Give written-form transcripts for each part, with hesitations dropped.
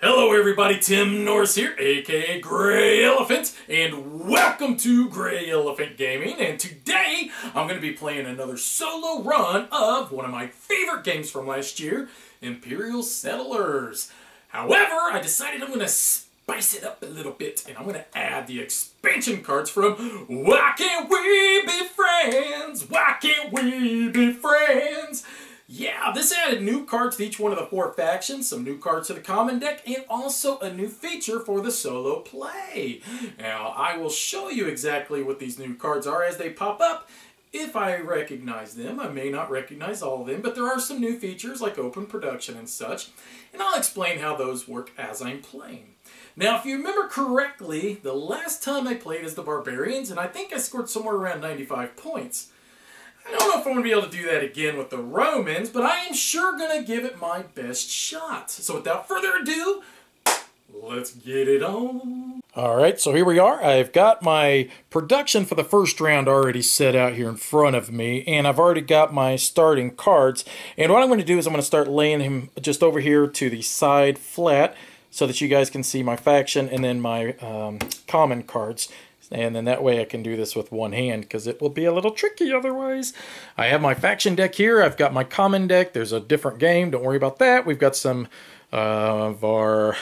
Hello everybody, Tim Norris here, aka GreyElephant, and welcome to GreyElephant Gaming. And today, I'm going to be playing another solo run of one of my favorite games from last year, Imperial Settlers. However, I decided I'm going to spice it up a little bit, and I'm going to add the expansion cards from Why Can't We Be Friends? Why Can't We Be Friends? Yeah, this added new cards to each one of the 4 factions, some new cards to the common deck, and also a new feature for the solo play. Now, I will show you exactly what these new cards are as they pop up. If I recognize them, I may not recognize all of them, but there are some new features like open production and such, and I'll explain how those work as I'm playing. Now, if you remember correctly, the last time I played as the Barbarians, and I think I scored somewhere around 95 points. I don't know if I'm going to be able to do that again with the Romans, but I am sure going to give it my best shot. So without further ado, let's get it on. Alright, so here we are. I've got my production for the first round already set out here in front of me, and I've already got my starting cards. And what I'm going to do is I'm going to start laying him just over here to the side flat so that you guys can see my faction and then my common cards. And then that way I can do this with one hand because it will be a little tricky otherwise. I have my faction deck here. I've got my common deck. There's a different game. Don't worry about that. We've got some of our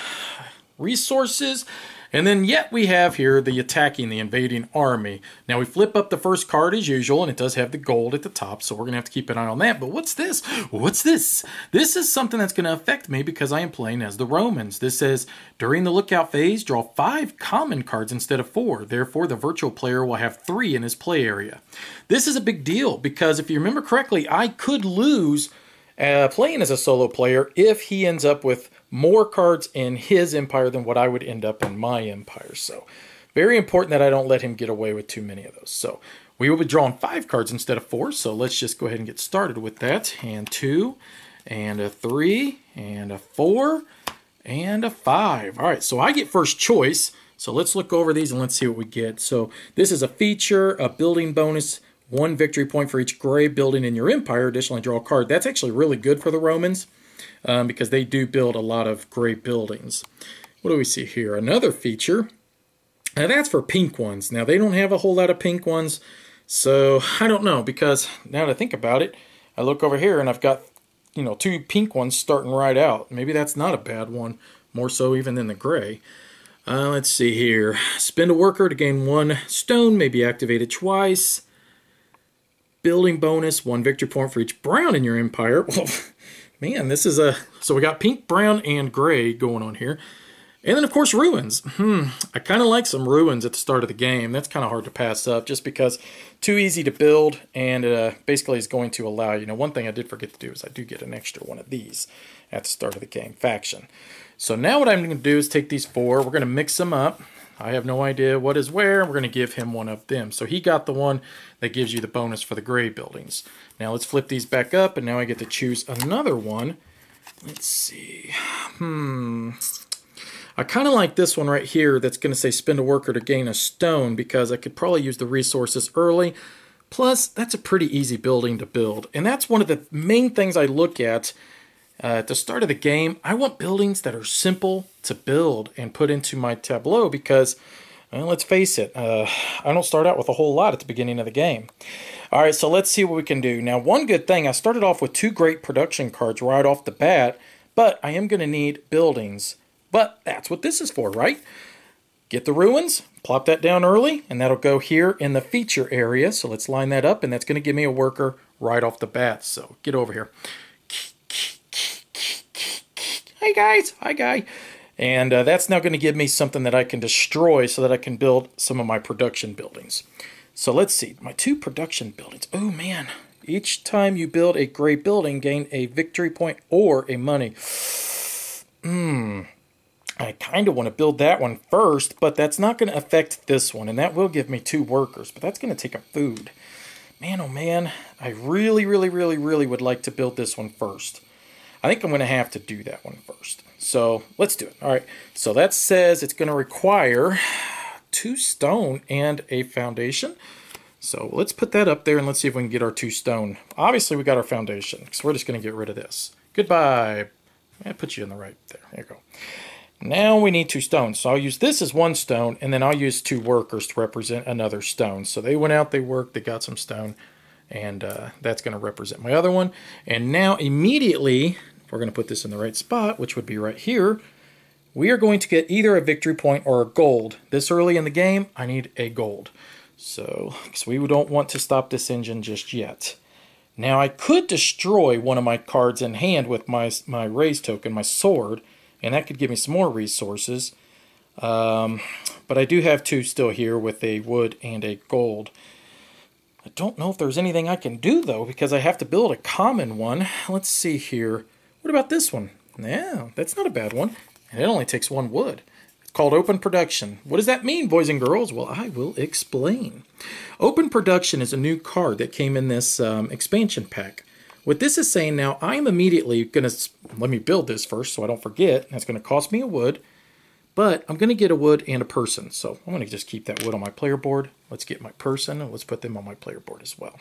resources. And then yet we have here the attacking, the invading army. Now we flip up the first card as usual, and it does have the gold at the top, so we're going to have to keep an eye on that. But what's this? What's this? This is something that's going to affect me because I am playing as the Romans. This says, during the lookout phase, draw 5 common cards instead of 4. Therefore, the virtual player will have 3 in his play area. This is a big deal because if you remember correctly, I could lose playing as a solo player if he ends up with more cards in his empire than what I would end up in my empire. So very important that I don't let him get away with too many of those. So we will be drawing 5 cards instead of 4. So let's just go ahead and get started with that. And 2, and a 3, and a 4, and a 5. All right, so I get first choice. So let's look over these and let's see what we get. So this is a feature, a building bonus, 1 victory point for each gray building in your empire. Additionally, draw a card. That's actually really good for the Romans because they do build a lot of gray buildings. What do we see here? Another feature. Now that's for pink ones. Now they don't have a whole lot of pink ones, so I don't know because now that I think about it, I look over here and I've got 2 pink ones starting right out. Maybe that's not a bad one, more so even than the gray. Let's see here. Spend a worker to gain 1 stone, may be activated twice. Building bonus, 1 victory point for each brown in your empire. Well, man, this is a... So we got pink, brown, and gray going on here. And then, of course, ruins. I kind of like some ruins at the start of the game. That's kind of hard to pass up just because too easy to build and basically is going to allow... one thing I did forget to do is I do get an extra one of these at the start of the game, faction. So now what I'm going to do is take these 4. We're going to mix them up. I have no idea what is where. We're going to give him one of them. So he got the one that gives you the bonus for the gray buildings. Now let's flip these back up, and now I get to choose another one. Let's see. I kind of like this one right here that's going to say spend a worker to gain a stone because I could probably use the resources early. Plus, that's a pretty easy building to build. And that's one of the main things I look at the start of the game. I want buildings that are simple to build and put into my tableau because, well, let's face it, I don't start out with a whole lot at the beginning of the game. All right, so let's see what we can do. Now, one good thing, I started off with 2 great production cards right off the bat, but I am going to need buildings. But that's what this is for, right? Get the ruins, plop that down early, and that'll go here in the feature area. So let's line that up, and that's going to give me a worker right off the bat. So get over here. Hey guys, hi guy. And that's now going to give me something that I can destroy so that I can build some of my production buildings. So let's see, my 2 production buildings. Oh man, each time you build a gray building, gain a victory point or a money. I kind of want to build that one first, but that's not going to affect this one. And that will give me 2 workers, but that's going to take a food. Man, oh man, I really would like to build this one first. I think I'm going to have to do that one first. So let's do it. All right. So that says it's going to require 2 stone and a foundation. So let's put that up there and let's see if we can get our 2 stone. Obviously, we got our foundation because we're just going to get rid of this. Goodbye. I put you in the right there. There you go. Now we need 2 stones. So I'll use this as 1 stone, and then I'll use 2 workers to represent another stone. So they went out, they worked, they got some stone, and that's going to represent my other one. And now immediately, we're going to put this in the right spot, which would be right here. We are going to get either a victory point or a gold. This early in the game, I need a gold. So, because we don't want to stop this engine just yet. Now I could destroy one of my cards in hand with my raise token, my sword, and that could give me some more resources. But I do have 2 still here with a wood and a gold. I don't know if there's anything I can do though, because I have to build a common one. Let's see here. What about this one? Yeah, that's not a bad one. And it only takes 1 wood. It's called open production. What does that mean, boys and girls? Well, I will explain. Open production is a new card that came in this expansion pack. What this is saying now, I'm immediately going to, let me build this first so I don't forget. That's going to cost me a wood, but I'm going to get a wood and a person. So I'm going to just keep that wood on my player board. Let's get my person and let's put them on my player board as well.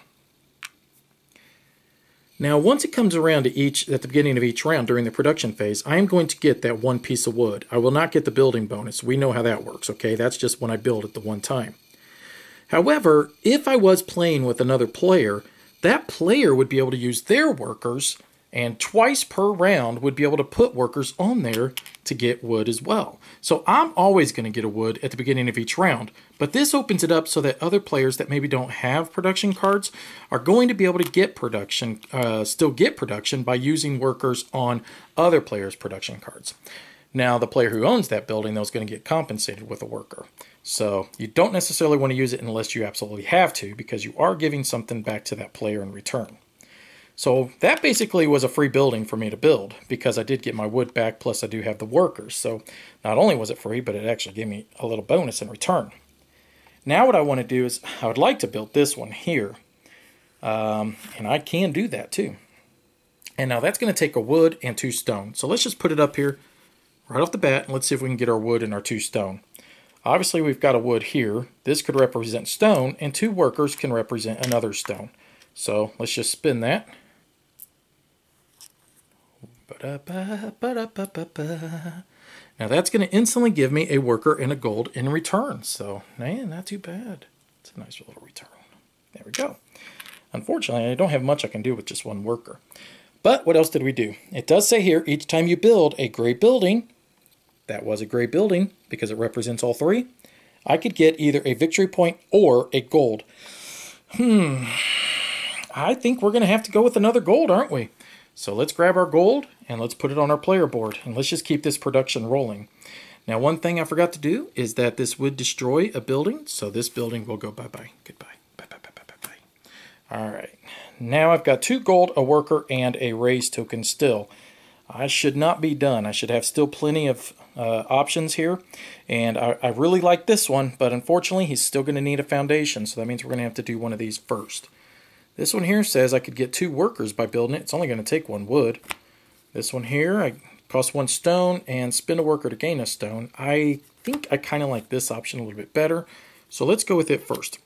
Now, once it comes around to at the beginning of each round during the production phase, I am going to get that 1 piece of wood. I will not get the building bonus. We know how that works, okay? That's just when I build it the one time. However, if I was playing with another player, that player would be able to use their workers, and twice per round would be able to put workers on there to get wood as well. So I'm always going to get a wood at the beginning of each round, but this opens it up so that other players that maybe don't have production cards are going to be able to get production, still get production by using workers on other players' production cards. Now, the player who owns that building, though, is going to get compensated with a worker. So you don't necessarily want to use it unless you absolutely have to, because you are giving something back to that player in return. So that basically was a free building for me to build, because I did get my wood back, plus I do have the workers. So not only was it free, but it actually gave me a little bonus in return. Now what I want to do is, I would like to build this one here. And I can do that too. And now that's going to take a wood and 2 stone. So let's just put it up here right off the bat, and let's see if we can get our wood and our 2 stone. Obviously, we've got a wood here. This could represent stone, and 2 workers can represent another stone. So let's just spin that. Now that's going to instantly give me a worker and a gold in return. So, man, not too bad. It's a nice little return. There we go. Unfortunately, I don't have much I can do with just 1 worker. But what else did we do? It does say here, each time you build a gray building, that was a gray building because it represents all 3, I could get either a victory point or a gold. I think we're going to have to go with another gold, aren't we? So let's grab our gold and let's put it on our player board, and let's just keep this production rolling. Now, one thing I forgot to do is that this would destroy a building, so this building will go bye-bye. Goodbye. Bye-bye. All right. Now I've got 2 gold, a worker, and a raise token still. I should not be done. I should have still plenty of options here, and I really like this one, but unfortunately he's still going to need a foundation, so that means we're going to have to do one of these first. This one here says I could get 2 workers by building it. It's only going to take 1 wood. This one here, I cost 1 stone and spend a worker to gain a stone. I think I kind of like this option a little bit better, so let's go with it first.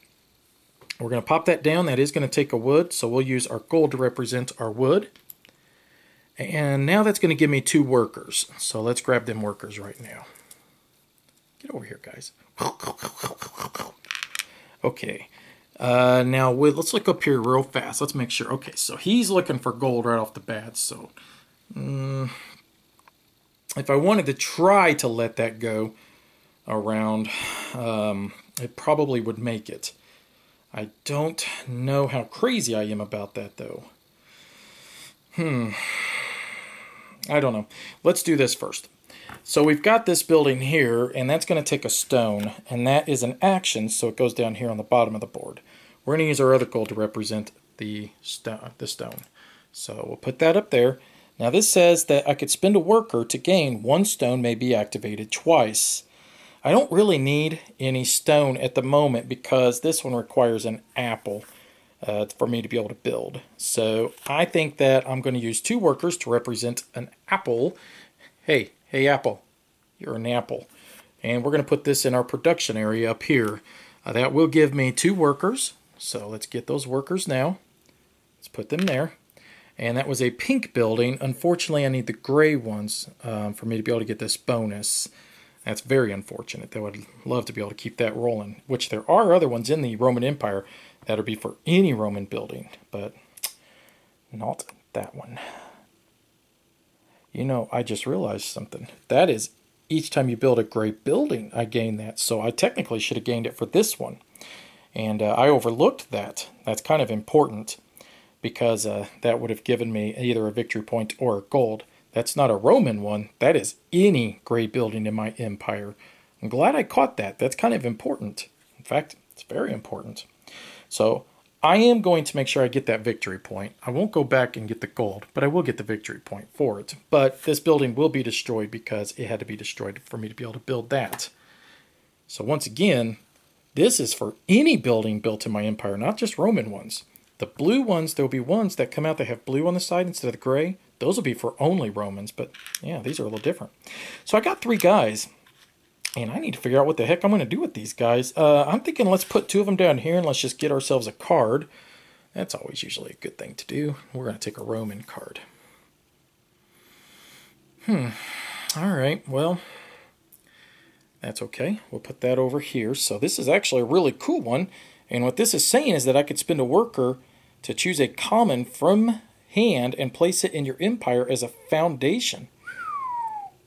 We're going to pop that down. That is going to take a wood, so we'll use our gold to represent our wood. And now that's going to give me 2 workers. So let's grab them workers right now. Get over here, guys. Okay. Now let's look up here real fast. Let's make sure. Okay, so he's looking for gold right off the bat. So if I wanted to try to let that go around, it probably would make it. I don't know how crazy I am about that, though. I don't know. Let's do this first. So we've got this building here, and that's going to take a stone, and that is an action, so it goes down here on the bottom of the board. We're going to use our other gold to represent the stone. So we'll put that up there. Now this says that I could spend a worker to gain 1 stone may be activated twice. I don't really need any stone at the moment because this one requires an apple for me to be able to build. So I think that I'm going to use 2 workers to represent an apple. Hey apple, you're an apple. And we're going to put this in our production area up here. That will give me 2 workers. So let's get those workers now. Let's put them there. And that was a pink building. Unfortunately, I need the gray ones for me to be able to get this bonus. That's very unfortunate. I would love to be able to keep that rolling, which there are other ones in the Roman Empire that would be for any Roman building, but not that one. You know, I just realized something. That is, each time you build a gray building, I gain that. So I technically should have gained it for this one. And I overlooked that. That's kind of important because that would have given me either a victory point or a gold. That's not a Roman one. That is any gray building in my empire. I'm glad I caught that. That's kind of important. In fact, it's very important. So I am going to make sure I get that victory point. I won't go back and get the gold, but I will get the victory point for it. But this building will be destroyed because it had to be destroyed for me to be able to build that. So once again, this is for any building built in my empire, not just Roman ones. The blue ones, there will be ones that come out that have blue on the side instead of the gray. Those will be for only Romans, but yeah, these are a little different. So I got 3 guys, and I need to figure out what the heck I'm going to do with these guys. I'm thinking let's put 2 of them down here and let's just get ourselves a card. That's always usually a good thing to do. We're going to take a Roman card. All right, well, that's okay. We'll put that over here. So this is actually a really cool one. And what this is saying is that I could spend a worker to choose a common from hand and place it in your empire as a foundation.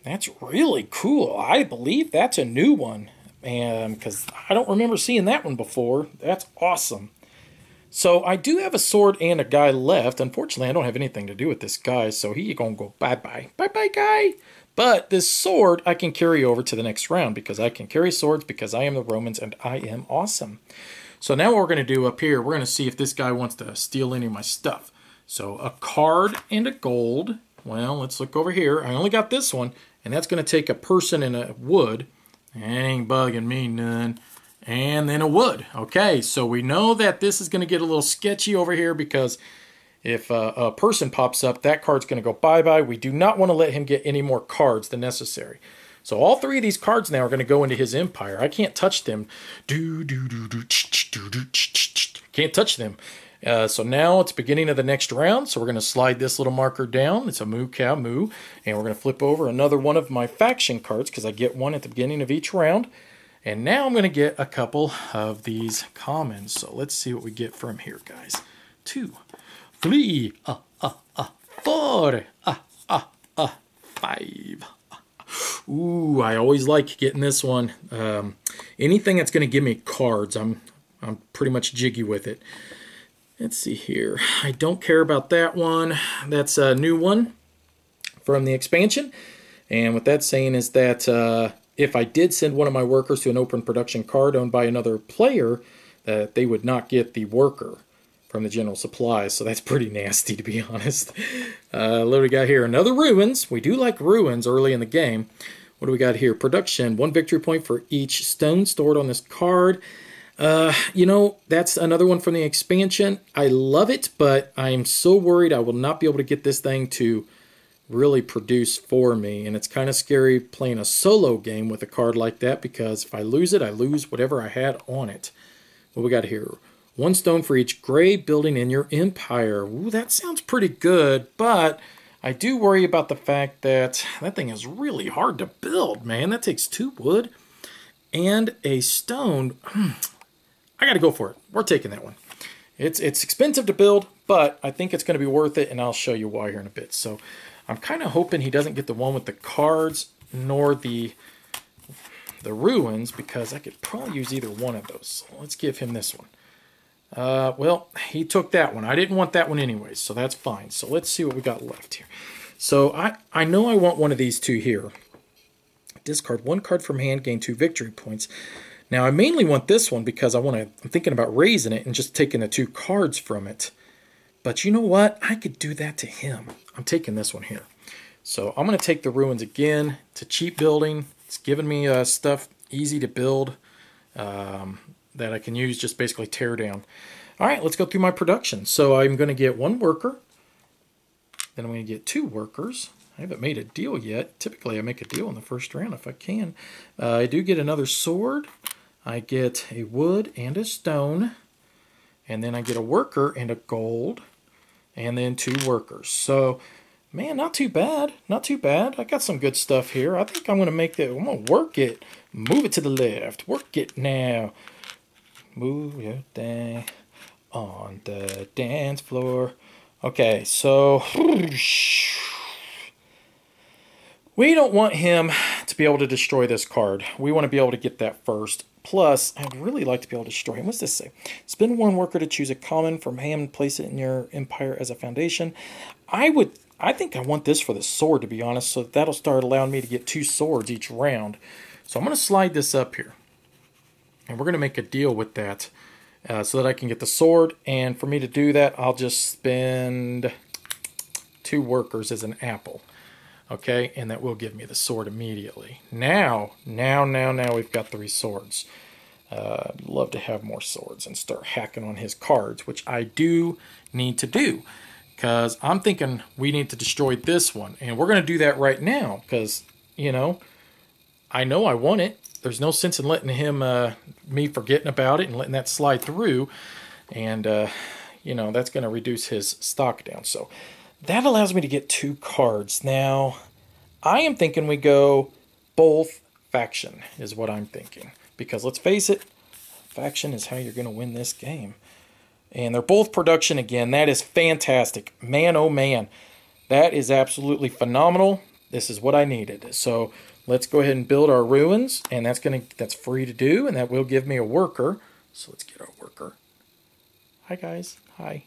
That's really cool. I believe that's a new one, and because I don't remember seeing that one before. That's awesome. So I do have a sword and a guy left. Unfortunately, I don't have anything to do with this guy, so he gonna go bye-bye. Bye-bye, guy. But this sword I can carry over to the next round because I can carry swords because I am the Romans and I am awesome. So now what we're going to do up here, we're going to see if this guy wants to steal any of my stuff. So a card and a gold. Well, let's look over here. I only got this one, and that's going to take a person and a wood. That ain't bugging me none. And then a wood. Okay, so we know that this is going to get a little sketchy over here because if a person pops up, that card's going to go bye-bye. We do not want to let him get any more cards than necessary. So all 3 of these cards now are going to go into his empire. I can't touch them. Can't touch them. So now it's beginning of the next round. So we're going to slide this little marker down. It's a moo cow moo. And we're going to flip over another one of my faction cards because I get one at the beginning of each round. And now I'm going to get a couple of these commons. So let's see what we get from here, guys. 2, 3, 4, 5. Ooh, I always like getting this one. Anything that's going to give me cards, I'm pretty much jiggy with it. Let's see here. I don't care about that one. That's a new one from the expansion. And what that's saying is that if I did send one of my workers to an open production card owned by another player, that they would not get the worker from the general supplies. So that's pretty nasty, to be honest. What do we got here? Another ruins. We do like ruins early in the game. What do we got here? Production. 1 victory point for each stone stored on this card. You know, that's another one from the expansion. I love it, but I'm so worried I will not be able to get this thing to really produce for me. And it's kind of scary playing a solo game with a card like that because if I lose it, I lose whatever I had on it. What we got here? 1 stone for each gray building in your empire. Ooh, that sounds pretty good, but I do worry about the fact that that thing is really hard to build, man. That takes 2 wood and a stone. I got to go for it. We're taking that one. It's expensive to build, but I think it's going to be worth it, and I'll show you why here in a bit. So I'm kind of hoping he doesn't get the one with the cards nor the ruins because I could probably use either one of those. So let's give him this one. Well, he took that one. I didn't want that one anyways, so that's fine. So let's see what we got left here. So I know I want one of these 2 here. Discard 1 card from hand, gain 2 victory points. Now, I mainly want this one because I'm thinking about raising it and just taking the 2 cards from it. But you know what? I could do that to him. I'm taking this one here. So I'm going to take the ruins again. It's a cheap building. It's giving me stuff easy to build. That I can use, just basically tear down. All right, let's go through my production. So I'm going to get 1 worker. Then I'm going to get 2 workers. I haven't made a deal yet. Typically, I make a deal in the first round if I can. I do get another sword. I get a wood and a stone. And then I get a worker and a gold. and then 2 workers. So, man, not too bad. Not too bad. I got some good stuff here. I think I'm going to make that. I'm going to work it. Move it to the left. Work it now. Move your thing on the dance floor. Okay, so we don't want him to be able to destroy this card. We want to be able to get that first. Plus, I'd really like to be able to destroy him. What's this say? Spend 1 worker to choose a common from hand and place it in your empire as a foundation. I think I want this for the sword, to be honest, so that'll start allowing me to get 2 swords each round. So I'm going to slide this up here. And we're going to make a deal with that so that I can get the sword. And for me to do that, I'll just spend 2 workers as an apple. Okay, and that will give me the sword immediately. Now we've got 3 swords. I'd love to have more swords and start hacking on his cards, which I do need to do. Because I'm thinking we need to destroy this one. And we're going to do that right now. Because, you know I want it. There's no sense in letting him, me forgetting about it and letting that slide through. And, you know, that's going to reduce his stock down. So that allows me to get 2 cards. Now, I am thinking we go both faction is what I'm thinking. Because let's face it, faction is how you're going to win this game. And they're both production again. That is fantastic. Man, oh man. That is absolutely phenomenal. This is what I needed. So let's go ahead and build our ruins. And that's free to do. And that will give me a worker. So let's get our worker. Hi guys. Hi.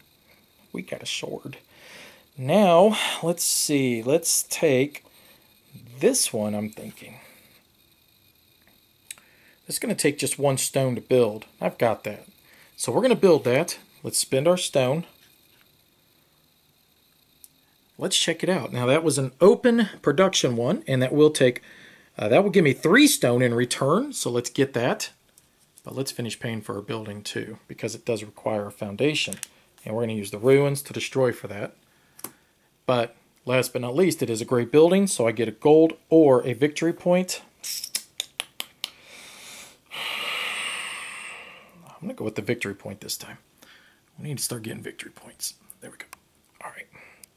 We got a sword. Now, let's see. Let's take this one, I'm thinking. It's going to take just 1 stone to build. I've got that. So we're going to build that. Let's spend our stone. Let's check it out. Now, that was an open production one, and that will take, that will give me 3 stone in return. So let's get that. But let's finish paying for our building too, because it does require a foundation. And we're going to use the ruins to destroy for that. But last but not least, it is a great building, so I get a gold or a victory point. I'm going to go with the victory point this time. We need to start getting victory points. There we go. All right.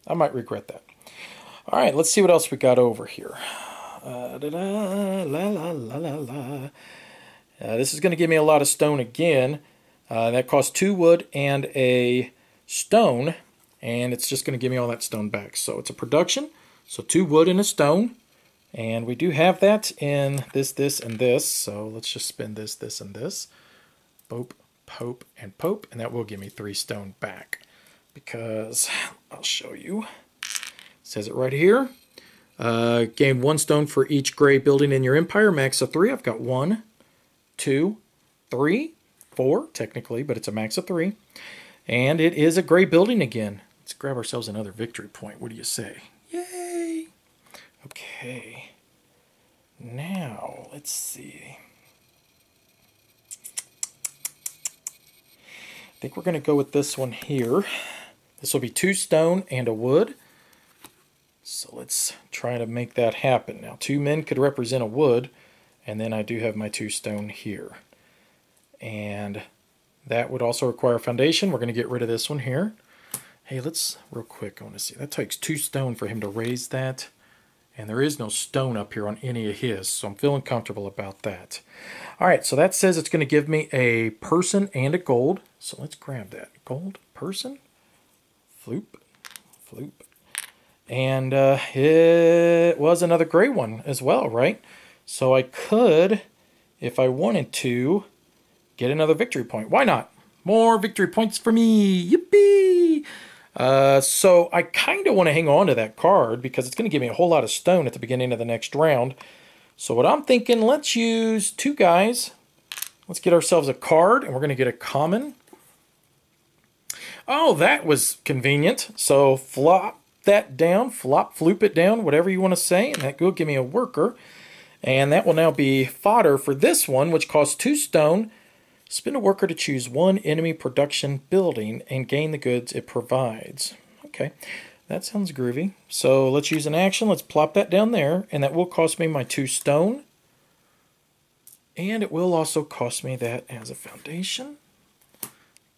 I might regret that. All right, let's see what else we got over here. This is going to give me a lot of stone again. That costs 2 wood and a stone. And it's just going to give me all that stone back. So it's a production. So 2 wood and a stone. And we do have that in this, and this. So let's just spend this, and this. Pope, pope, and pope. And that will give me 3 stone back. Because, I'll show you. It says it right here. Gain 1 stone for each gray building in your empire. Max of 3. I've got 1, 2, 3, 4, technically. But it's a max of 3. And it is a gray building again. Let's grab ourselves another victory point. What do you say? Yay! Okay. Now, let's see. I think we're going to go with this one here. This will be 2 stone and a wood. So let's try to make that happen. Now, 2 men could represent a wood. And then I do have my 2 stone here. And that would also require a foundation. We're going to get rid of this one here. Hey, let's, real quick, I want to see. That takes 2 stone for him to raise that. And there is no stone up here on any of his, so I'm feeling comfortable about that. All right, so that says it's going to give me a person and a gold. So let's grab that. Gold, person, floop, floop. And it was another gray one as well, right? So I could, if I wanted to, get another victory point. Why not? More victory points for me. Yippee! So I kind of want to hang on to that card because it's going to give me a whole lot of stone at the beginning of the next round. So what I'm thinking, let's use 2 guys. Let's get ourselves a card, and we're going to get a common. Oh, that was convenient. So flop that down, floop it down, whatever you want to say, and that will give me a worker. And that will now be fodder for this one, which costs 2 stone. Spend a worker to choose 1 enemy production building and gain the goods it provides. Okay, that sounds groovy. So let's use an action. Let's plop that down there, and that will cost me my 2 stone. And it will also cost me that as a foundation.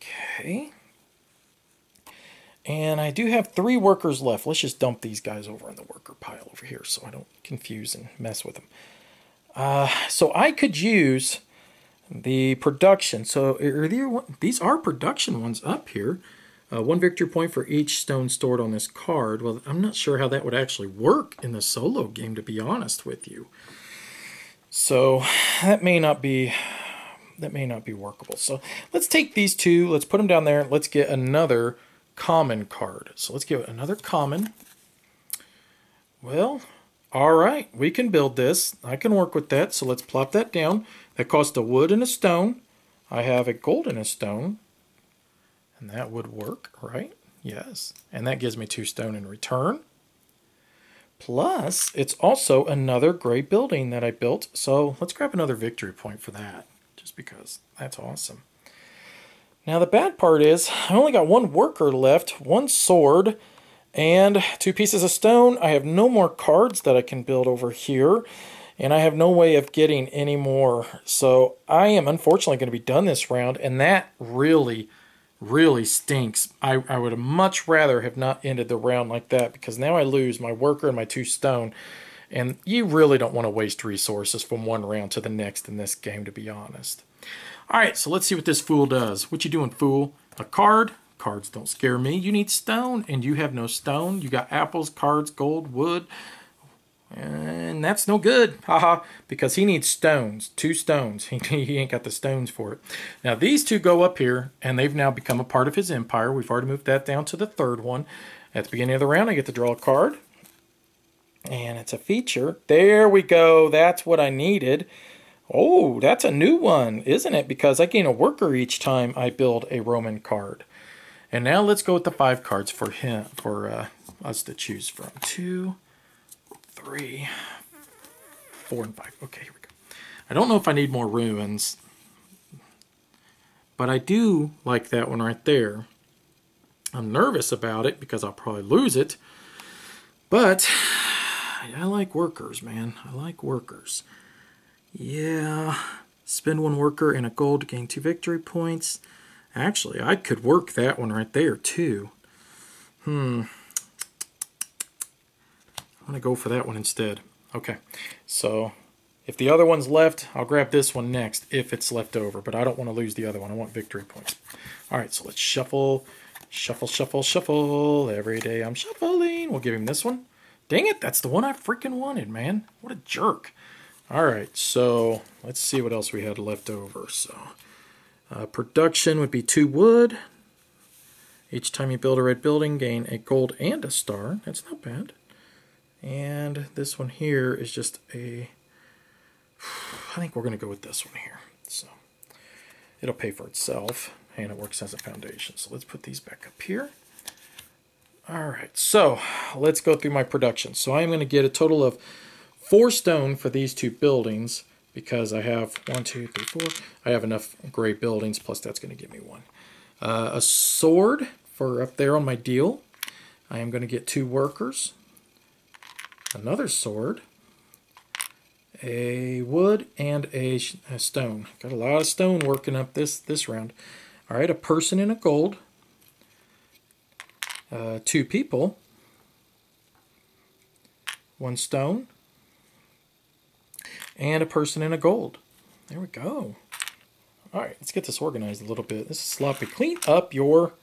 Okay. And I do have 3 workers left. Let's just dump these guys over in the worker pile over here so I don't confuse and mess with them. So I could use the production. So these are production ones up here. 1 victory point for each stone stored on this card. Well, I'm not sure how that would actually work in the solo game, to be honest with you. So that may not be workable. So let's take these 2, let's put them down there, let's get another common card. So let's give it another common. Well, all right, we can build this. I can work with that. So let's plop that down. That cost a wood and a stone. I have a gold and a stone. And that would work, right? Yes. And that gives me 2 stone in return. Plus, it's also another gray building that I built. So let's grab another victory point for that, just because that's awesome. Now the bad part is I only got 1 worker left, 1 sword, and 2 pieces of stone. I have no more cards that I can build over here, and I have no way of getting any more. So I am unfortunately going to be done this round, and that really stinks. I would have much rather have not ended the round like that, because now I lose my worker and my 2 stone, and you really don't want to waste resources from one round to the next in this game, to be honest. Alright, so let's see what this fool does. What you doing, fool? A card? Cards don't scare me. You need stone, and you have no stone. You got apples, cards, gold, wood, and that's no good. Haha, because he needs stones. 2 stones. He ain't got the stones for it. Now, these 2 go up here, and they've now become a part of his empire. We've already moved that down to the 3rd one. At the beginning of the round, I get to draw a card, and it's a feature. There we go. That's what I needed. Oh, that's a new one, isn't it? Because I gain a worker each time I build a Roman card. And now let's go with the 5 cards for him, for us to choose from. 2, 3, 4, and 5. Okay, here we go. I don't know if I need more ruins, but I do like that one right there. I'm nervous about it because I'll probably lose it, but I like workers, man. I like workers. Yeah, spend 1 worker and a gold to gain 2 victory points. Actually, I could work that one right there too. I'm going to go for that one instead. Okay, so if the other one's left, I'll grab this one next if it's left over, but I don't want to lose the other one. I want victory points. All right, so let's shuffle, shuffle, shuffle, shuffle. Every day I'm shuffling. We'll give him this one. Dang it, that's the one I freaking wanted, man. What a jerk. All right, so let's see what else we had left over. So production would be 2 wood. Each time you build a red building, gain a gold and a star. That's not bad. And this one here is just I think we're going to go with this one here. So it'll pay for itself, and it works as a foundation. So let's put these back up here. All right, so let's go through my production. So I'm going to get a total of 4 stone for these 2 buildings, because I have 1, 2, 3, 4. I have enough gray buildings, plus that's going to give me 1. A sword for up there on my deal. I am going to get 2 workers. Another sword. A wood and a stone. Got a lot of stone working up this round. All right, a person and a gold. 2 people. 1 stone. And a person and a gold. There we go. All right, let's get this organized a little bit. This is sloppy. Clean up your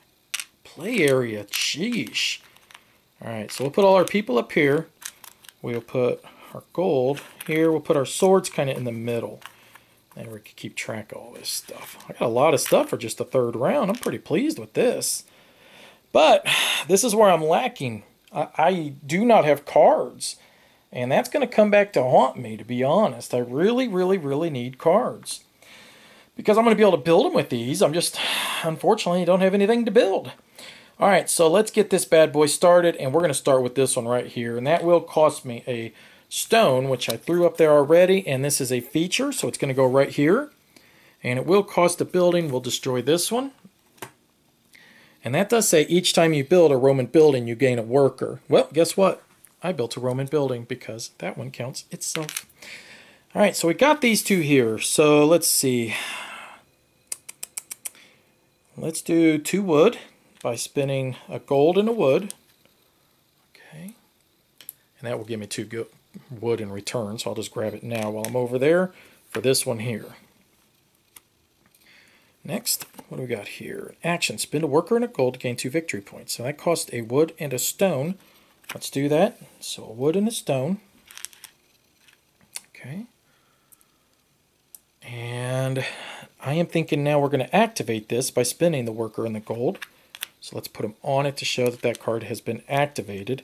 play area. Sheesh. All right, so we'll put all our people up here. We'll put our gold here. We'll put our swords kind of in the middle. And we can keep track of all this stuff. I got a lot of stuff for just the 3rd round. I'm pretty pleased with this. But this is where I'm lacking. I do not have cards. And that's going to come back to haunt me, to be honest. I really, really, really need cards. Because I'm going to be able to build them with these. I'm just, unfortunately, don't have anything to build. All right, so let's get this bad boy started. And we're going to start with this one right here. And that will cost me a stone, which I threw up there already. And this is a feature, so it's going to go right here. And it will cost a building. We'll destroy this one. And that does say each time you build a Roman building, you gain a worker. Well, guess what? I built a Roman building because that one counts itself. All right, so we got these 2 here. So let's see. Let's do 2 wood. by spinning a gold and a wood. Okay. And that will give me 2 wood in return, so I'll just grab it now while I'm over there for this one here. Next, what do we got here? Action. Spend a worker and a gold to gain 2 victory points. So that costs a wood and a stone. Let's do that. So a wood and a stone. Okay. And I am thinking now we're going to activate this by spending the worker and the gold. So let's put them on it to show that that card has been activated.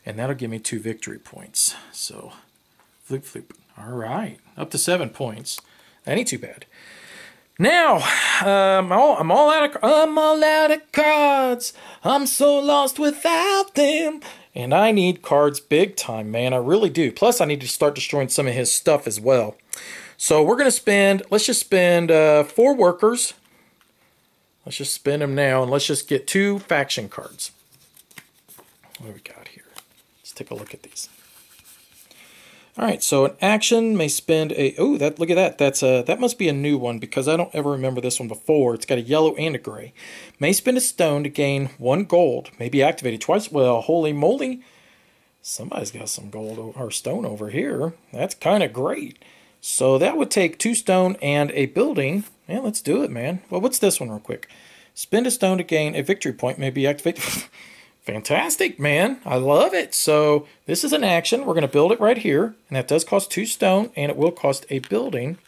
And that'll give me 2 victory points. So, floop, floop. All right. Up to 7 points. That ain't too bad. Now, I'm all out of cards. I'm so lost without them. And I need cards big time, man. I really do. Plus, I need to start destroying some of his stuff as well. So we're going to spend, let's just spend 4 workers. Let's just spend them now, and let's just get 2 faction cards. What do we got here? Let's take a look at these. All right, so an action may spend a, oh, that, look at that. That must be a new one because I don't ever remember this one before. It's got a yellow and a gray. May spend a stone to gain 1 gold. May be activated twice. Well, holy moly. Somebody's got some gold or stone over here. That's kind of great. So that would take 2 stone and a building. Yeah, let's do it, man. Well, what's this one real quick? Spend a stone to gain a victory point. May be activated. Fantastic, man. I love it. So this is an action. We're going to build it right here. And that does cost 2 stone, and it will cost a building.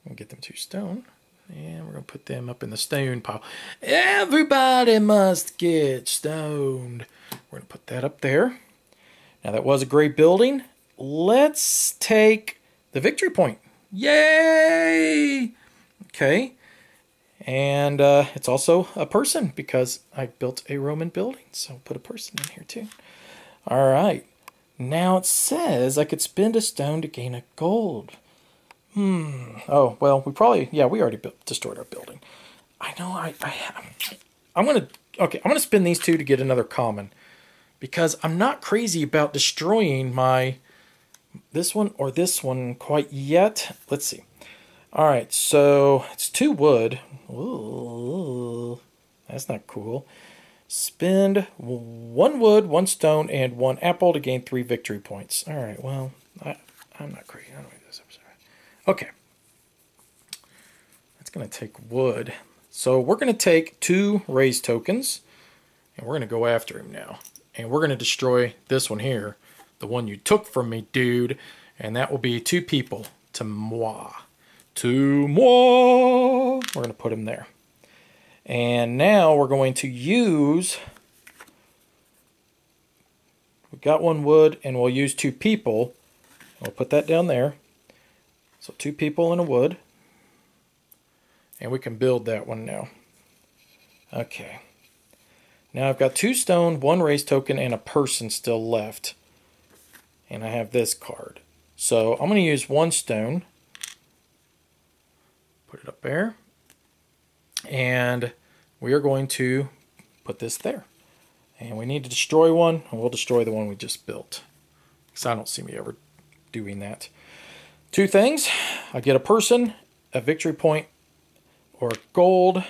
We'll get them 2 stone. And we're going to put them up in the stone pile. Everybody must get stoned. We're going to put that up there. Now, that was a great building. Let's take the victory point. Yay! Okay. And it's also a person because I built a Roman building. So I'll put a person in here too. All right. Now it says I could spend a stone to gain a gold. Oh, well, we already destroyed our building. I know I'm going to spend these 2 to get another common because I'm not crazy about destroying this one or this one quite yet. Let's see. All right, so it's 2 wood. Ooh, that's not cool. Spend 1 wood, 1 stone, and 1 apple to gain 3 victory points. All right, well, I'm not crazy. I don't know this episode. Okay. That's going to take wood. So we're going to take 2 raise tokens, and we're going to go after him now. And we're going to destroy this one here, the one you took from me, dude. And that will be 2 people to moi. To moi. We're going to put him there. And now we're going to use, we got 1 wood, and we'll use 2 people. We'll put that down there. So 2 people and a wood. And we can build that one now. Okay. Now I've got 2 stone, 1 raise token, and a person still left. And I have this card. So I'm going to use 1 stone. Put it up there. And we are going to put this there. And we need to destroy one, and we'll destroy the one we just built. Because I don't see me ever doing that. 2 things. I get a person, a victory point, or gold.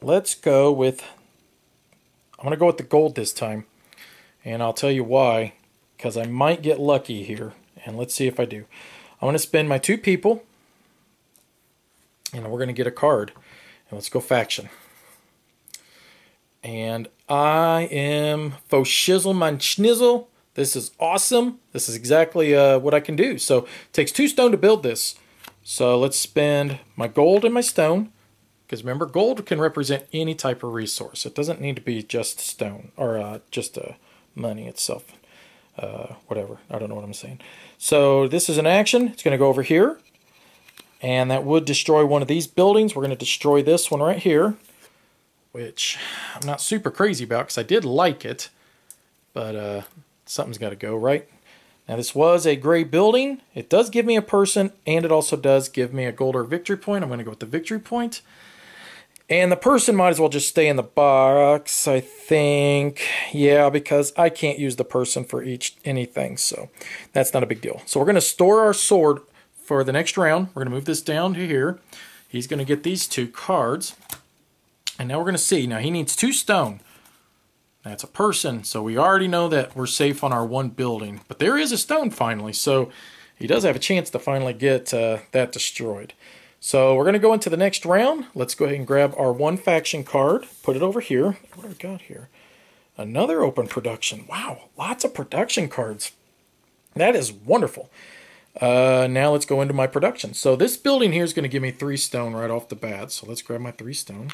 Let's go with, I'm going to go with the gold this time. And I'll tell you why. Because I might get lucky here. And let's see if I do. I'm going to spend my 2 people. And we're going to get a card. And let's go faction. And I am faux shizzle my schnizzle. This is awesome. This is exactly what I can do. So it takes 2 stone to build this. So let's spend my gold and my stone. Because remember, gold can represent any type of resource. It doesn't need to be just stone or just money itself. Whatever. I don't know what I'm saying. So this is an action. It's going to go over here. And that would destroy one of these buildings. We're going to destroy this one right here, which I'm not super crazy about because I did like it. But something's got to go, right? Now this was a gray building. It does give me a person, and it also does give me a gold or victory point. I'm going to go with the victory point. And the person might as well just stay in the box, I think. Yeah, because I can't use the person for anything, so that's not a big deal. So we're going to store our sword for the next round. We're going to move this down to here. He's going to get these 2 cards. And now we're going to see. Now he needs 2 stone. That's a person, so we already know that we're safe on our 1 building. But there is a stone finally, so he does have a chance to finally get that destroyed. So we're going to go into the next round. Let's go ahead and grab our 1 faction card, put it over here. What do we got here? Another open production. Wow, lots of production cards. That is wonderful. Now let's go into my production. So this building here is going to give me 3 stone right off the bat. So let's grab my 3 stone.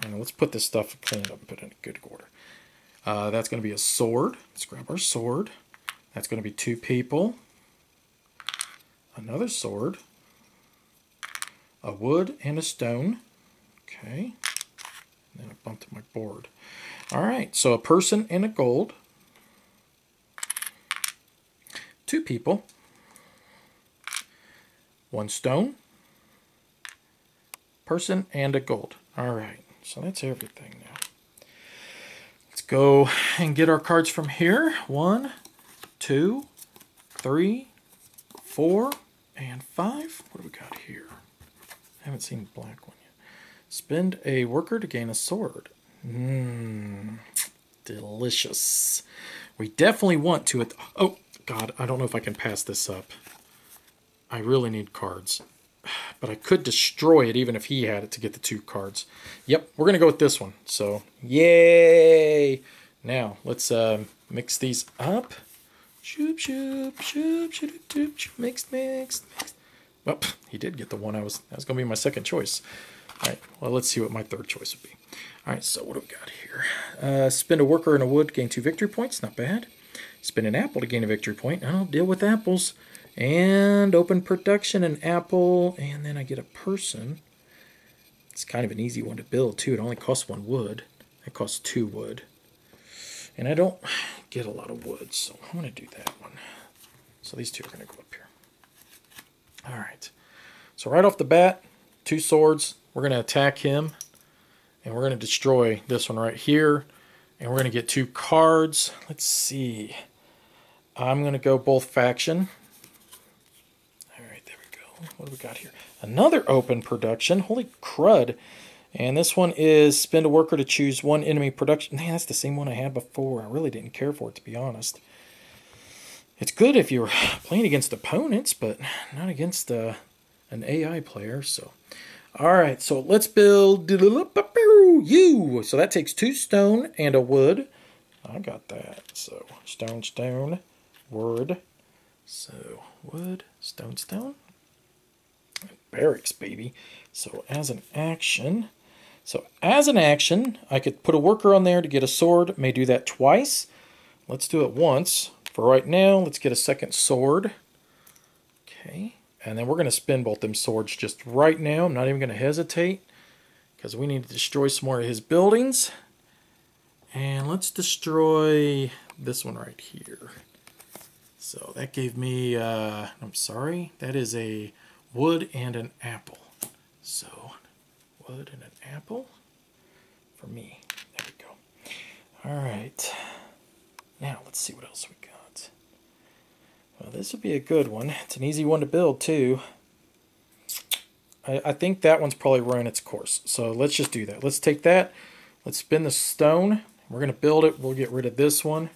And let's put this stuff, clean it up and put it in good order. That's going to be a sword. Let's grab our sword. That's going to be 2 people. Another sword. A wood and a stone. Okay. And then I bumped my board. Alright, so a person and a gold. 2 people. 1 stone. Person and a gold. Alright, so that's everything now. Let's go and get our cards from here. 1, 2, 3, 4, and 5. What do we got here? I haven't seen the black one yet. Spend a worker to gain a sword. Delicious. We definitely want to... Oh, God, I don't know if I can pass this up. I really need cards. But I could destroy it even if he had it to get the 2 cards. Yep, we're going to go with this one. So, yay! Now, let's mix these up. Shoop, shoop, shoop, shoop, shoop, shoop. Mixed, mixed, mixed. Well, that was going to be my second choice. All right, well, let's see what my third choice would be. All right, so what do we got here? Spend a worker and a wood, gain 2 victory points. Not bad. Spend an apple to gain a victory point. I don't deal with apples. And open production, an apple, and then I get a person. It's kind of an easy one to build, too. It only costs 1 wood. It costs 2 wood. And I don't get a lot of wood, so I'm going to do that one. So these 2 are going to go up here. All right. So right off the bat, 2 swords. We're going to attack him. And we're going to destroy this one right here. And we're going to get 2 cards. Let's see. I'm going to go both faction. What do we got here? Another open production. Holy crud. And this one is spend a worker to choose 1 enemy production. Man, that's the same one I had before. I really didn't care for it, to be honest. It's good if you're playing against opponents, but not against an AI player. So, all right. So let's build you. So that takes 2 stone and a wood. I got that. So stone, stone, wood. So wood, stone, stone. Barracks, baby. So as an action, I could put a worker on there to get a sword. May do that twice. Let's do it once. For right now, let's get a second sword. Okay. And then we're going to spin both them swords just right now. I'm not even going to hesitate because we need to destroy some more of his buildings. And let's destroy this one right here. So that gave me, I'm sorry, that is a wood and an apple. So, wood and an apple for me. There we go. All right. Now, let's see what else we got. Well, this would be a good one. It's an easy one to build, too. I think that one's probably run its course. So, let's just do that. Let's take that. Let's spin the stone. We're going to build it. We'll get rid of this one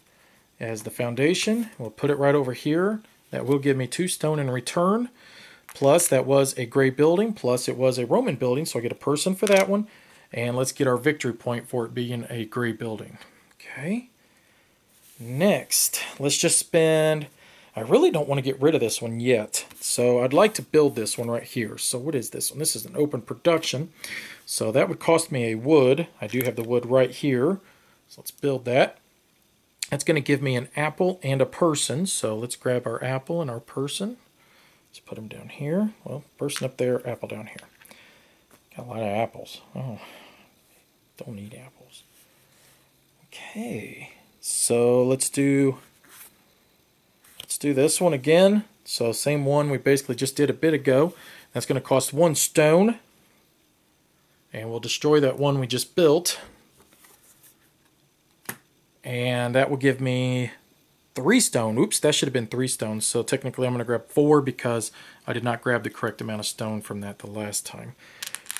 as the foundation. We'll put it right over here. That will give me 2 stone in return. Plus, that was a gray building. Plus, it was a Roman building, so I get a person for that one. And let's get our victory point for it being a gray building. Okay. Next, let's just spend... I really don't want to get rid of this one yet. So I'd like to build this one right here. So what is this one? This is an open production. So that would cost me a wood. I do have the wood right here. So let's build that. That's going to give me an apple and a person. So let's grab our apple and our person. Let's put them down here. Well, person up there, apple down here. Got a lot of apples. Oh, don't need apples. Okay, so let's do this one again. So same one we basically just did a bit ago. That's going to cost 1 stone. And we'll destroy that one we just built. And that will give me 3 stone. Oops, that should have been 3 stones. So technically I'm going to grab 4 because I did not grab the correct amount of stone from that the last time.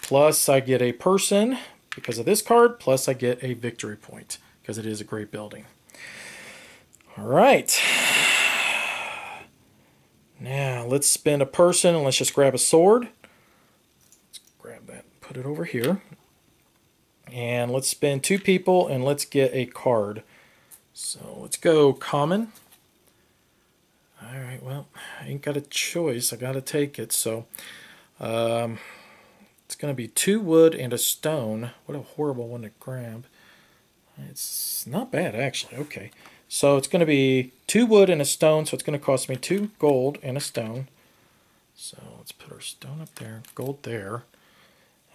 Plus I get a person because of this card, plus I get a victory point because it is a great building. All right. Now, let's spend a person, and let's just grab a sword. Let's grab that, put it over here. And let's spend 2 people, and let's get a card. So let's go common. All right, well, I ain't got a choice. I got to take it. So it's going to be 2 wood and a stone. What a horrible one to grab. It's not bad, actually. Okay. So it's going to be 2 wood and a stone, so it's going to cost me 2 gold and a stone. So let's put our stone up there, gold there.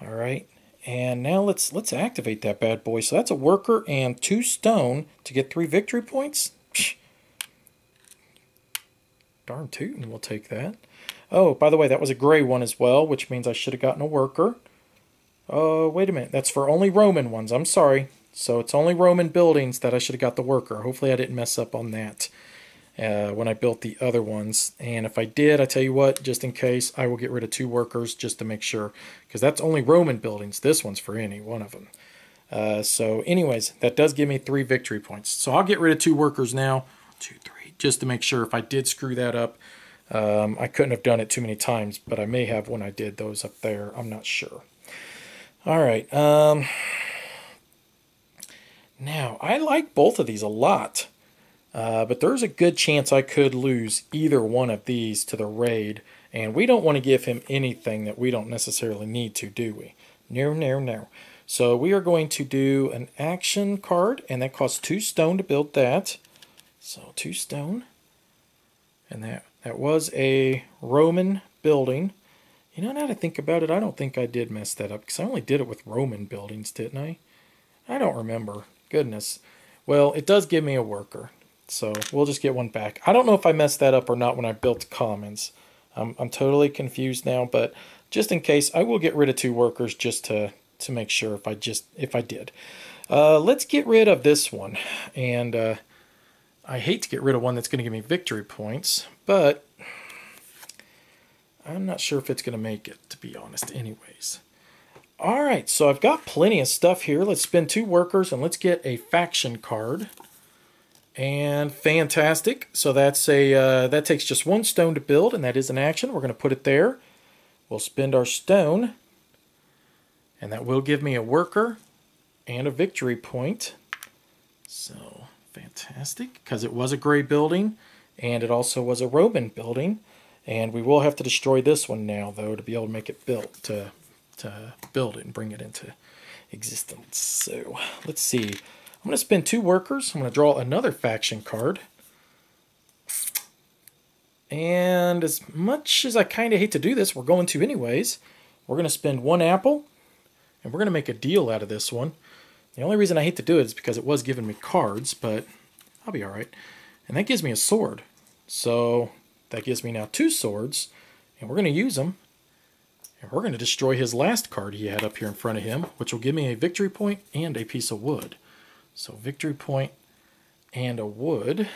All right, and now let's activate that bad boy. So that's a worker and 2 stone to get 3 victory points. Psh. Darn tootin', we'll take that. Oh, by the way, that was a gray one as well, which means I should have gotten a worker. Oh, wait a minute, that's for only Roman ones. I'm sorry. So it's only Roman buildings that I should have got the worker. Hopefully I didn't mess up on that when I built the other ones. And if I did, I tell you what, just in case, I will get rid of 2 workers just to make sure. Because that's only Roman buildings. This one's for any one of them. So anyways, that does give me 3 victory points. So I'll get rid of 2 workers now. 2, 3, just to make sure if I did screw that up. I couldn't have done it too many times, but I may have when I did those up there. I'm not sure. All right. Now, I like both of these a lot, but there's a good chance I could lose either one of these to the raid, and we don't want to give him anything that we don't necessarily need to, do we? No, no, no. So we are going to do an action card, and that costs 2 stone to build that. So 2 stone, and that was a Roman building. You know, now that I think about it, I don't think I did mess that up, because I only did it with Roman buildings, didn't I? I don't remember. Goodness. Well, it does give me a worker, so we'll just get one back. I don't know if I messed that up or not when I built commons. I'm totally confused now, but just in case, I will get rid of 2 workers just to make sure if I did. Let's get rid of this one, and I hate to get rid of one that's going to give me victory points, but I'm not sure if it's going to make it, to be honest, anyways. All right, so I've got plenty of stuff here. Let's spend 2 workers and let's get a faction card. And fantastic. So that's that takes just 1 stone to build, and that is an action. We're going to put it there. We'll spend our stone, and that will give me a worker and a victory point. So fantastic, because it was a gray building, and it also was a Roman building. And we will have to destroy this one now, though, to be able to make it built, to build it and bring it into existence. So let's see. I'm going to spend 2 workers. I'm going to draw another faction card. And as much as I kind of hate to do this, we're going to anyways. We're going to spend 1 apple, and we're going to make a deal out of this one. The only reason I hate to do it is because it was giving me cards, but I'll be all right. And that gives me a sword. So that gives me now 2 swords, and we're going to use them. And we're going to destroy his last card he had up here in front of him, which will give me a victory point and a piece of wood. So victory point and a wood.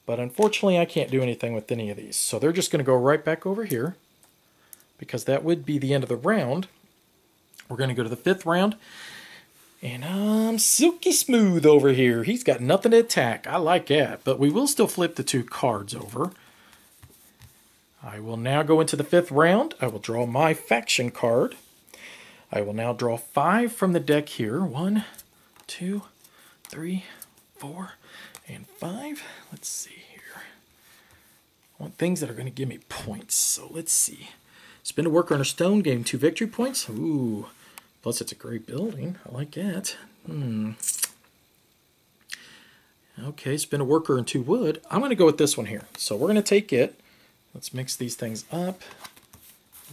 But unfortunately, I can't do anything with any of these. So they're just going to go right back over here, because that would be the end of the round. We're going to go to the 5th round. And I'm silky smooth over here. He's got nothing to attack. I like that. But we will still flip the 2 cards over. I will now go into the 5th round. I will draw my faction card. I will now draw 5 from the deck here. 1, 2, 3, 4, and 5. Let's see here. I want things that are going to give me points. So let's see. Spend a worker on a stone, gain 2 victory points. Ooh. Plus it's a great building. I like that. Okay, spend a worker and 2 wood. I'm going to go with this one here. So we're going to take it. Let's mix these things up.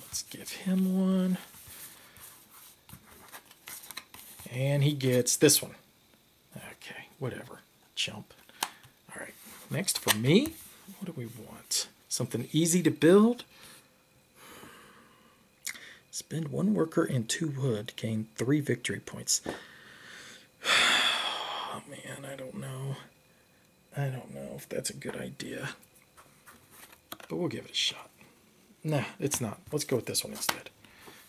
Let's give him 1. And he gets this one. Okay, whatever. Chump. All right, next for me, what do we want? Something easy to build. Spend 1 worker and 2 wood, gain 3 victory points. Oh man, I don't know. I don't know if that's a good idea. But we'll give it a shot. Nah, it's not. Let's go with this one instead.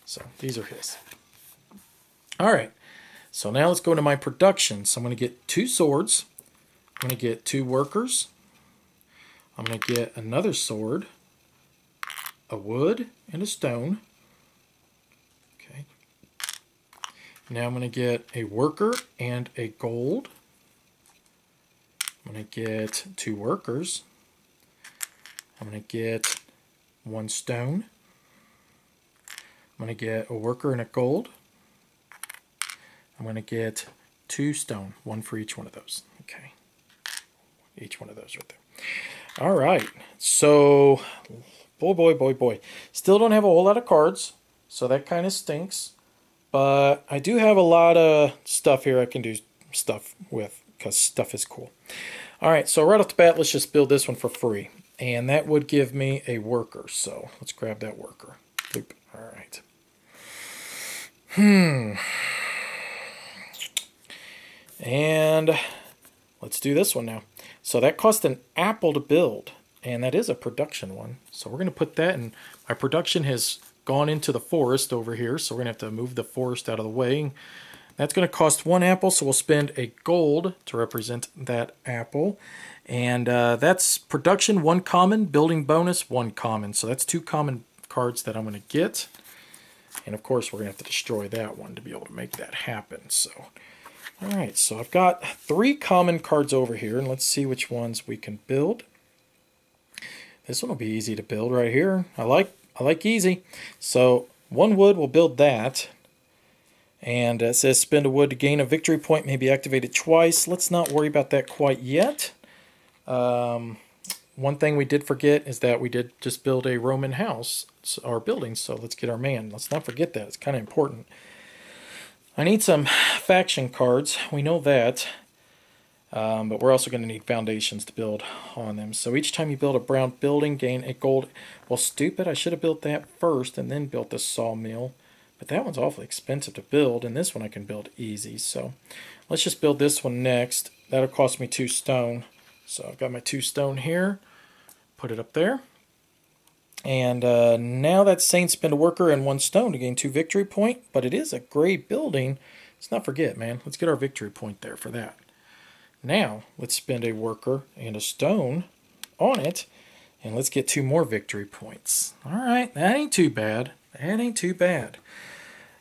So these are his. All right, so now let's go to my production. So I'm going to get 2 swords. I'm going to get 2 workers. I'm going to get another sword, a wood, and a stone. Okay. Now I'm going to get a worker and a gold. I'm going to get 2 workers. I'm going to get 1 stone. I'm going to get a worker and a gold. I'm going to get 2 stone, 1 for each one of those. Okay. Each one of those right there. All right. So, boy. Still don't have a whole lot of cards, so that kind of stinks. But I do have a lot of stuff here I can do stuff with, because stuff is cool. All right, so right off the bat, let's just build this one for free. And that would give me a worker. So let's grab that worker. Boop. All right. And let's do this one now. So that cost an apple to build, and that is a production one. So we're going to put that in. My production has gone into the forest over here, so we're going to have to move the forest out of the way. That's going to cost 1 apple, so we'll spend a gold to represent that apple. And that's production, 1 common, building bonus, 1 common. So that's 2 common cards that I'm going to get. And of course, we're going to have to destroy that one to be able to make that happen. So, all right, so I've got 3 common cards over here, and let's see which ones we can build. This one will be easy to build right here. I like easy. So 1 wood, we'll build that. And it says spend a wood to gain a victory point, may be activated twice. Let's not worry about that quite yet. One thing we did forget is that we did just build a Roman house, or building, so let's get our man. Let's not forget that. It's kind of important. I need some faction cards. We know that. But we're also going to need foundations to build on them. So each time you build a brown building, gain a gold. Well, stupid. I should have built that first and then built the sawmill. But that one's awfully expensive to build, and this one I can build easy. So let's just build this one next. That'll cost me 2 stone. So I've got my 2 stone here. Put it up there. And now that's saying spend a worker and 1 stone to gain 2 victory point. But it is a gray building. Let's not forget, man. Let's get our victory point there for that. Now, let's spend a worker and a stone on it, and let's get 2 more victory points. All right, that ain't too bad. That ain't too bad.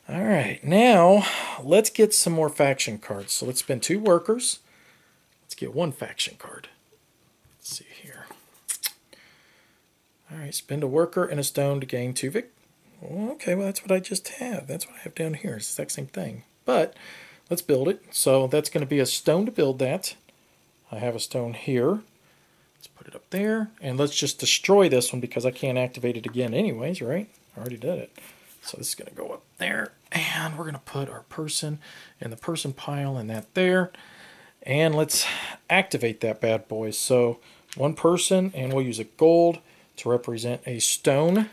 All right, now let's get some more faction cards. So let's spend 2 workers. Let's get 1 faction card. Let's see here. All right, spend a worker and a stone to gain 2 Okay, well, that's what I just have. That's what I have down here. It's the exact same thing. But let's build it. So that's going to be a stone to build that. I have a stone here. Let's put it up there. And let's just destroy this one because I can't activate it again anyways, right? I already did it. So this is going to go up there. And we're going to put our person in the person pile and that there. And let's activate that bad boy. So 1 person, and we'll use a gold to represent a stone.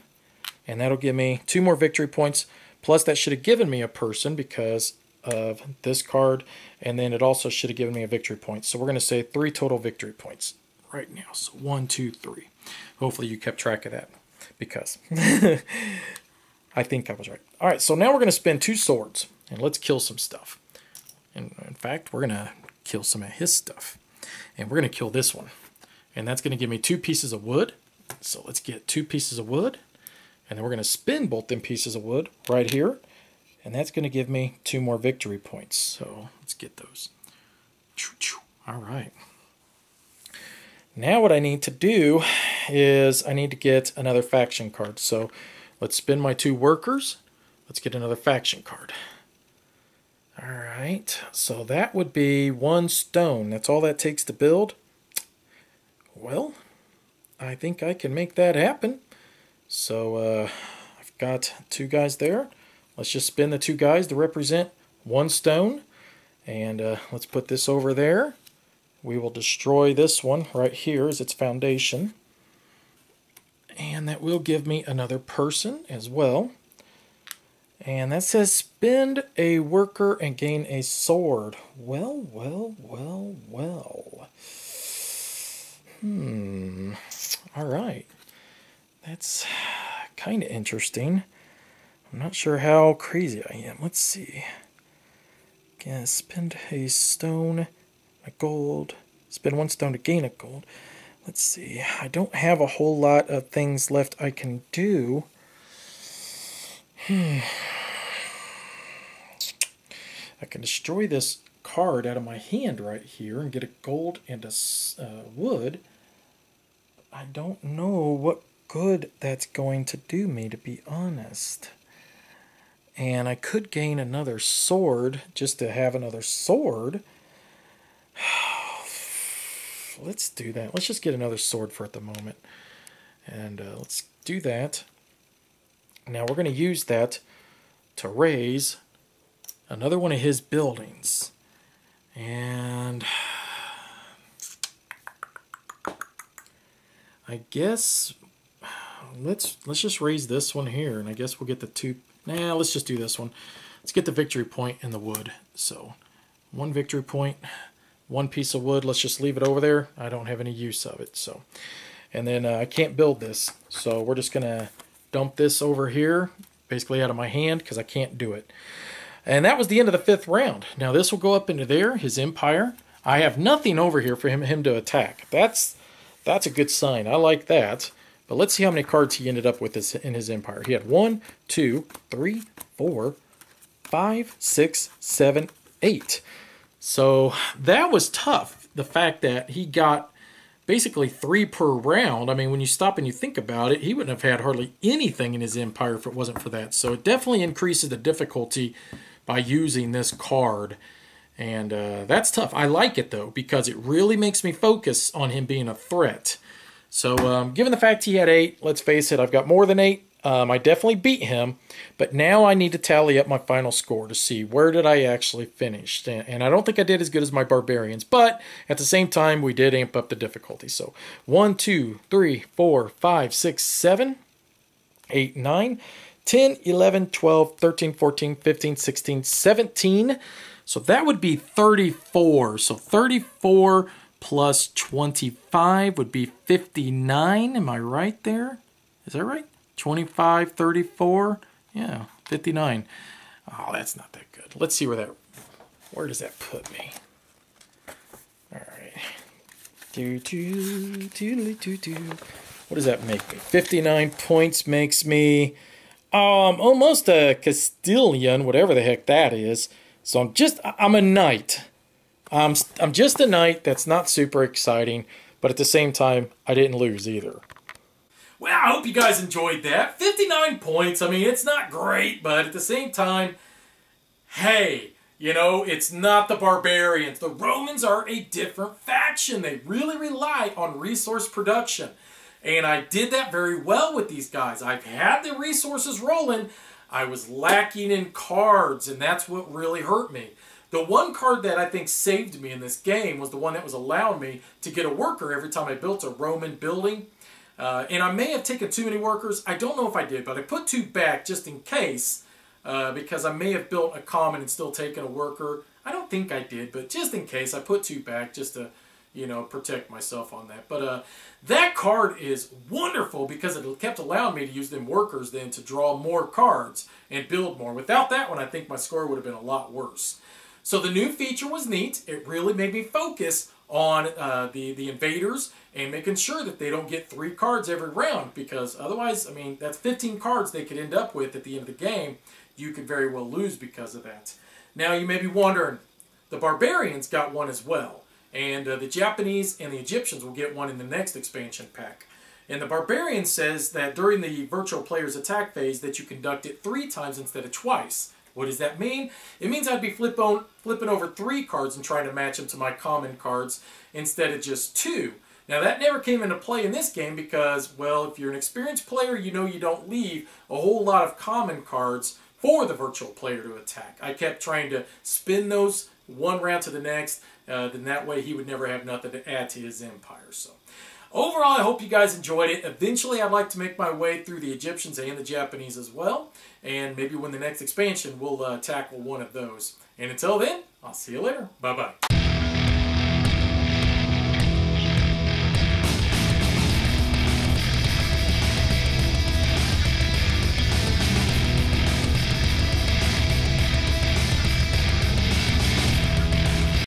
And that'll give me 2 more victory points. Plus that should have given me a person because of this card, and then it also should have given me a victory point. So we're going to say 3 total victory points right now. So 1, 2, 3. Hopefully you kept track of that because I think I was right. All right, so now we're going to spend 2 swords, and let's kill some stuff. And in fact, we're going to kill some of his stuff, and we're going to kill this one, and that's going to give me 2 pieces of wood. So let's get 2 pieces of wood, and then we're going to spin both them pieces of wood right here. And that's going to give me 2 more victory points. So let's get those. All right. Now what I need to do is I need to get another faction card. So let's spin my 2 workers. Let's get another faction card. All right. So that would be 1 stone. That's all that takes to build. Well, I think I can make that happen. So I've got 2 guys there. Let's just spin the 2 guys to represent 1 stone. And let's put this over there. We will destroy this one right here as its foundation. And that will give me another person as well. And that says spend a worker and gain a sword. Well. All right. That's kind of interesting. I'm not sure how crazy I am. Let's see. Yeah, spend a stone, a gold. Spend 1 stone to gain a gold. Let's see. I don't have a whole lot of things left I can do. I can destroy this card out of my hand right here and get a gold and a wood. I don't know what good that's going to do me, to be honest. And I could gain another sword just to have another sword. Let's do that. Let's just get another sword for at the moment. And let's do that. Now we're going to use that to raise another one of his buildings. And I guess let's just raise this one here, and I guess we'll get the 2. Nah, let's just do this one. Let's get the victory point in the wood. So 1 victory point, 1 piece of wood. Let's just leave it over there. I don't have any use of it. So, and then I can't build this, so we're just gonna dump this over here, basically out of my hand, because I can't do it. And that was the end of the 5th round. Now this will go up into there, his empire. I have nothing over here for him to attack. That's a good sign. I like that. But let's see how many cards he ended up with in his empire. He had 1, 2, 3, 4, 5, 6, 7, 8. So that was tough. The fact that he got basically 3 per round. I mean, when you stop and you think about it, he wouldn't have had hardly anything in his empire if it wasn't for that. So it definitely increases the difficulty by using this card. And that's tough. I like it, though, because it really makes me focus on him being a threat. So given the fact he had 8, let's face it, I've got more than 8. I definitely beat him, but now I need to tally up my final score to see where did I actually finish. And I don't think I did as good as my barbarians, but at the same time, we did amp up the difficulty. So 1, 2, 3, 4, 5, 6, 7, 8, 9, 10, 11, 12, 13, 14, 15, 16, 17. So that would be 34. So 34 plus 25 would be 59. Am I right there? Is that right? 25, 34. Yeah, 59. Oh, that's not that good. Let's see where does that put me? All right. What does that make me? 59 points makes me almost a Castilian, whatever the heck that is. So I'm a knight. I'm just a knight. That's not super exciting, but at the same time, I didn't lose either. Well, I hope you guys enjoyed that. 59 points. I mean, it's not great, but at the same time, hey, you know, it's not the barbarians. The Romans are a different faction. They really rely on resource production. And I did that very well with these guys. I've had the resources rolling. I was lacking in cards, and that's what really hurt me. The one card that I think saved me in this game was the one that was allowing me to get a worker every time I built a Roman building. And I may have taken too many workers. I don't know if I did, but I put 2 back just in case, because I may have built a common and still taken a worker. I don't think I did, but just in case, I put 2 back just to, you know, protect myself on that. But that card is wonderful because it kept allowing me to use them workers then to draw more cards and build more. Without that one, I think my score would have been a lot worse. So the new feature was neat. It really made me focus on the invaders and making sure that they don't get 3 cards every round, because otherwise, I mean, that's 15 cards they could end up with at the end of the game. You could very well lose because of that. Now you may be wondering, the barbarians got 1 as well, and the Japanese and the Egyptians will get 1 in the next expansion pack. And the barbarian says that during the virtual player's attack phase that you conduct it 3 times instead of twice. What does that mean? It means I'd be flipping over 3 cards and trying to match them to my common cards instead of just 2. Now that never came into play in this game because, well, if you're an experienced player, you know you don't leave a whole lot of common cards for the virtual player to attack. I kept trying to spin those one round to the next, then that way he would never have nothing to add to his empire. So overall, I hope you guys enjoyed it. Eventually, I'd like to make my way through the Egyptians and the Japanese as well. And maybe when the next expansion, we'll tackle one of those. And until then, I'll see you later. Bye-bye.